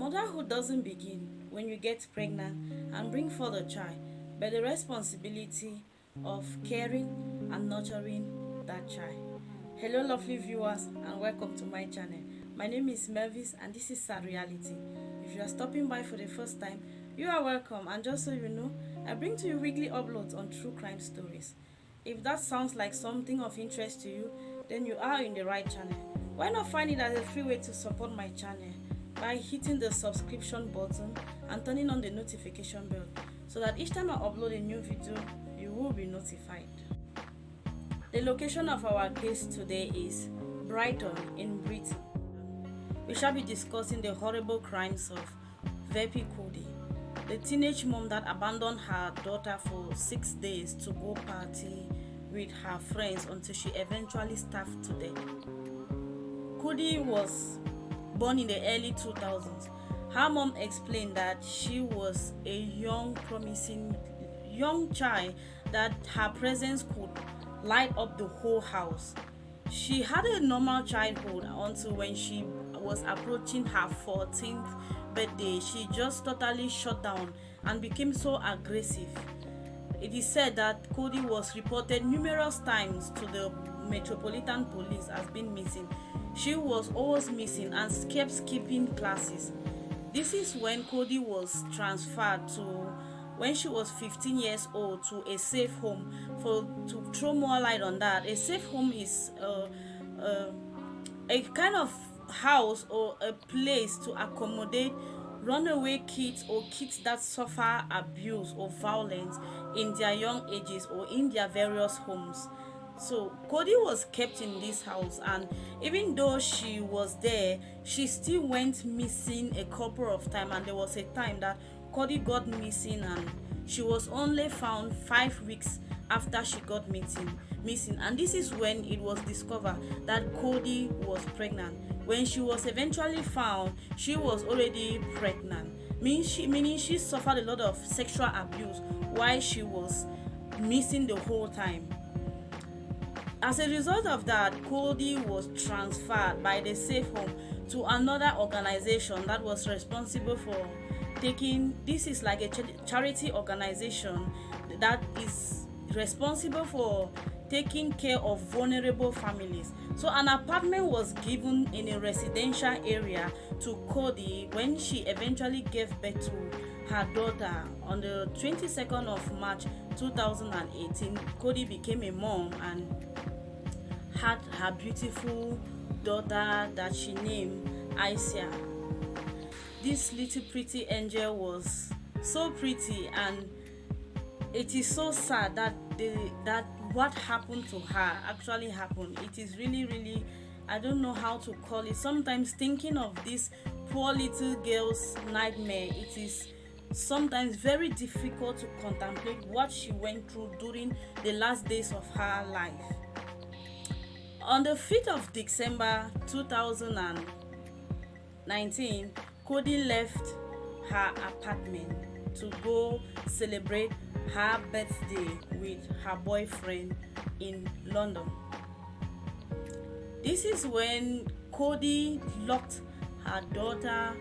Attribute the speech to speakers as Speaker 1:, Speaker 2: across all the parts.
Speaker 1: Motherhood doesn't begin when you get pregnant and bring forth a child, but the responsibility of caring and nurturing that child. Hello, lovely viewers, and welcome to my channel. My name is Melvis, and this is Sad Reality. If you are stopping by for the first time, you are welcome. And just so you know, I bring to you weekly uploads on true crime stories. If that sounds like something of interest to you, then you are in the right channel. Why not find it as a free way to support my channel by hitting the subscription button and turning on the notification bell so that each time I upload a new video, you will be notified. The location of our case today is Brighton in Britain. We shall be discussing the horrible crimes of Kudi, the teenage mom that abandoned her daughter for 6 days to go party with her friends until she eventually starved to death. Kudi was born in the early 2000s. Her mom explained that she was a young, promising young child that her presence could light up the whole house. She had a normal childhood until when she was approaching her 14th birthday, she just totally shut down and became so aggressive. It is said that Kudi was reported numerous times to the Metropolitan Police as being missing. She was always missing and kept skipping classes. This is when Kudi was transferred to, when she was 15 years old, to a safe home. To throw more light on that, a safe home is a kind of house or a place to accommodate runaway kids or kids that suffer abuse or violence in their young ages or in their various homes. So Kudi was kept in this house, and even though she was there, she still went missing a couple of times, and there was a time that Kudi got missing and she was only found 5 weeks after she got missing, and this is when it was discovered that Kudi was pregnant. When she was eventually found, she was already pregnant, meaning she suffered a lot of sexual abuse while she was missing the whole time. As a result of that, Kudi was transferred by the safe home to another organization that was responsible for taking, this is like a charity organization that is responsible for taking care of vulnerable families. So an apartment was given in a residential area to Kudi when she eventually gave birth to her daughter on the 22nd of March 2018. Kudi became a mom and had her beautiful daughter that she named Aisha. This little pretty angel was so pretty, and it is so sad that what happened to her actually happened. It is really, I don't know how to call it. Sometimes thinking of this poor little girl's nightmare, it is sometimes very difficult to contemplate what she went through during the last days of her life. On the 5th of December 2019, Kudi left her apartment to go celebrate her birthday with her boyfriend in London. This is when Kudi locked her daughter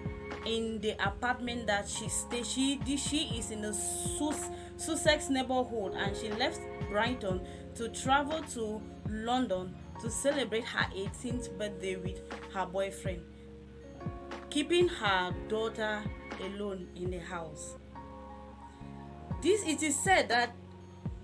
Speaker 1: in the apartment that she stayed. She is in the Sussex neighborhood, and she left Brighton to travel to London to celebrate her 18th birthday with her boyfriend, keeping her daughter alone in the house. It is said that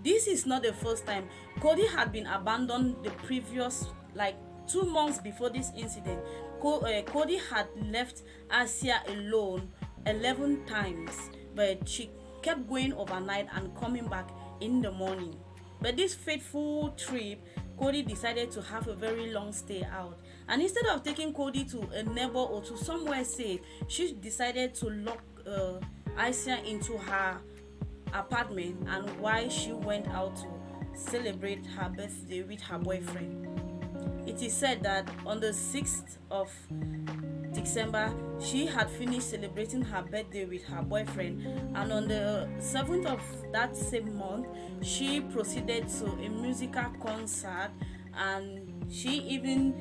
Speaker 1: this is not the first time. Kudi had been abandoned the previous, like 2 months before this incident. Kudi had left Asia alone 11 times, but she kept going overnight and coming back in the morning. But this fateful trip, Kudi decided to have a very long stay out, and instead of taking Kudi to a neighbor or to somewhere safe, she decided to lock Aisha into her apartment, and while she went out to celebrate her birthday with her boyfriend. It is said that on the 6th of December, she had finished celebrating her birthday with her boyfriend, and on the 7th of that same month, she proceeded to a musical concert, and she even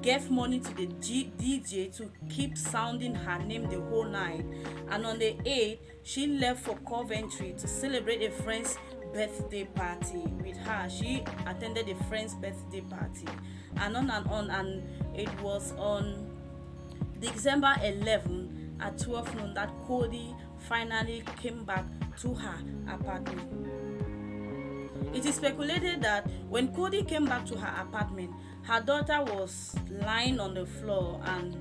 Speaker 1: gave money to the DJ to keep sounding her name the whole night. And on the 8th, she left for Coventry to celebrate a friend's birthday party with her. She attended a friend's birthday party, and on and on. And it was on December 11 at 12 noon that Kudi finally came back to her apartment. It is speculated that when Cody came back to her apartment, her daughter was lying on the floor and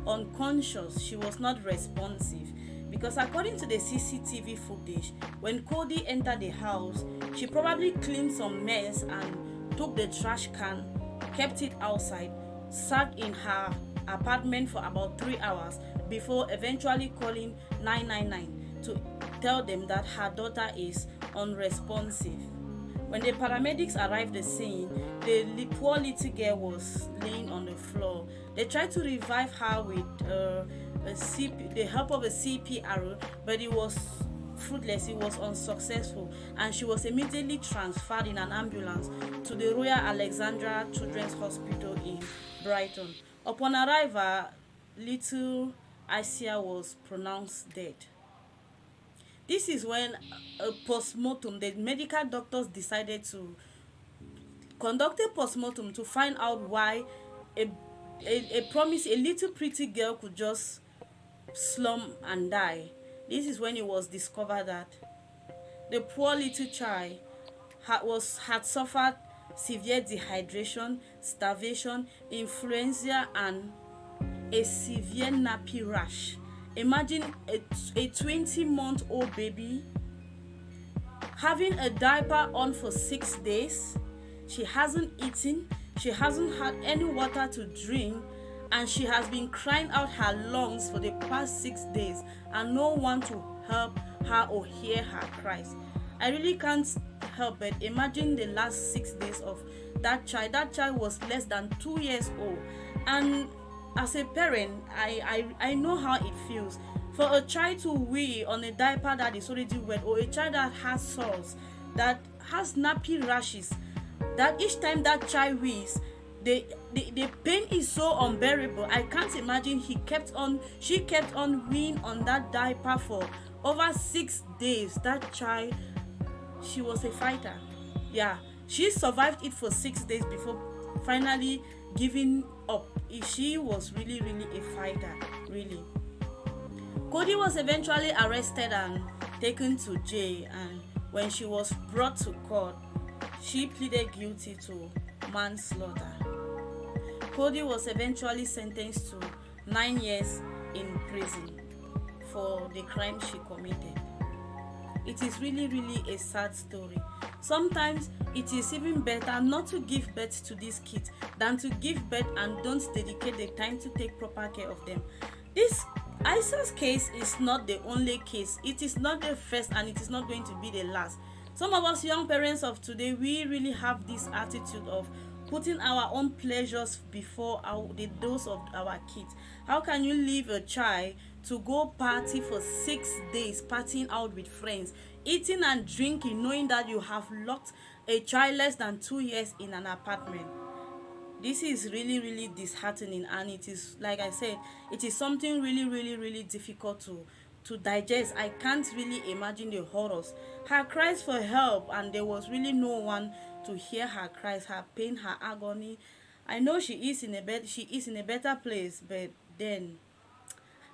Speaker 1: unconscious. She was not responsive because according to the CCTV footage, when Cody entered the house, she probably cleaned some mess and took the trash can, kept it outside, sat in her apartment for about 3 hours before eventually calling 999 to tell them that her daughter is unresponsive. When the paramedics arrived at the scene, the poor little girl was laying on the floor. They tried to revive her with the help of a CPR, but it was fruitless. It was unsuccessful, and she was immediately transferred in an ambulance to the Royal Alexandra Children's Hospital in Brighton. Upon arrival, little Isia was pronounced dead. This is when a postmortem, the medical doctors decided to conduct a postmortem to find out why a, a little pretty girl could just slump and die. This is when it was discovered that the poor little child had suffered severe dehydration, starvation, influenza, and a severe nappy rash. Imagine a 20-month-old baby having a diaper on for 6 days. She hasn't eaten, she hasn't had any water to drink, and she has been crying out her lungs for the past 6 days, and no one to help her or hear her cries. I really can't help but imagine the last 6 days of that child. That child was less than 2 years old, and as a parent, I know how it feels for a child to wee on a diaper that is already wet, or a child that has sores, that has nappy rashes, that each time that child wees, the pain is so unbearable. I can't imagine she kept on weeing on that diaper for over 6 days. That child, she was a fighter. Yeah, she survived it for 6 days before finally giving up. She was really a fighter, really. Cody was eventually arrested and taken to jail, and when she was brought to court, she pleaded guilty to manslaughter. Cody was eventually sentenced to 9 years in prison for the crime she committed. It is really a sad story. Sometimes it is even better not to give birth to these kids than to give birth and don't dedicate the time to take proper care of them. This Isa's case is not the only case. It is not the first, and it is not going to be the last. Some of us young parents of today, we really have this attitude of putting our own pleasures before those of our kids. How can you leave a child to go party for 6 days, partying out with friends, eating and drinking, knowing that you have locked a child less than 2 years in an apartment? This is really disheartening, and it is, like I said, it is something really difficult to digest. I can't really imagine the horrors. Her cries for help, and there was really no one to hear her cries, her pain, her agony. I know she is in a better place, but then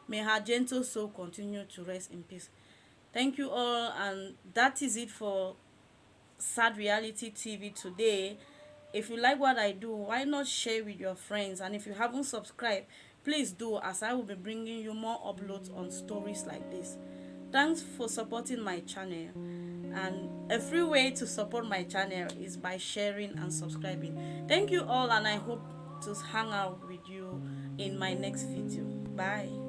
Speaker 1: may her gentle soul continue to rest in peace. Thank you all, and that is it for Sad Reality TV today. If you like what I do, why not share with your friends? And if you haven't subscribed, please do, as I will be bringing you more uploads on stories like this. Thanks for supporting my channel, and a free way to support my channel is by sharing and subscribing. Thank you all, and I hope to hang out with you in my next video. Bye.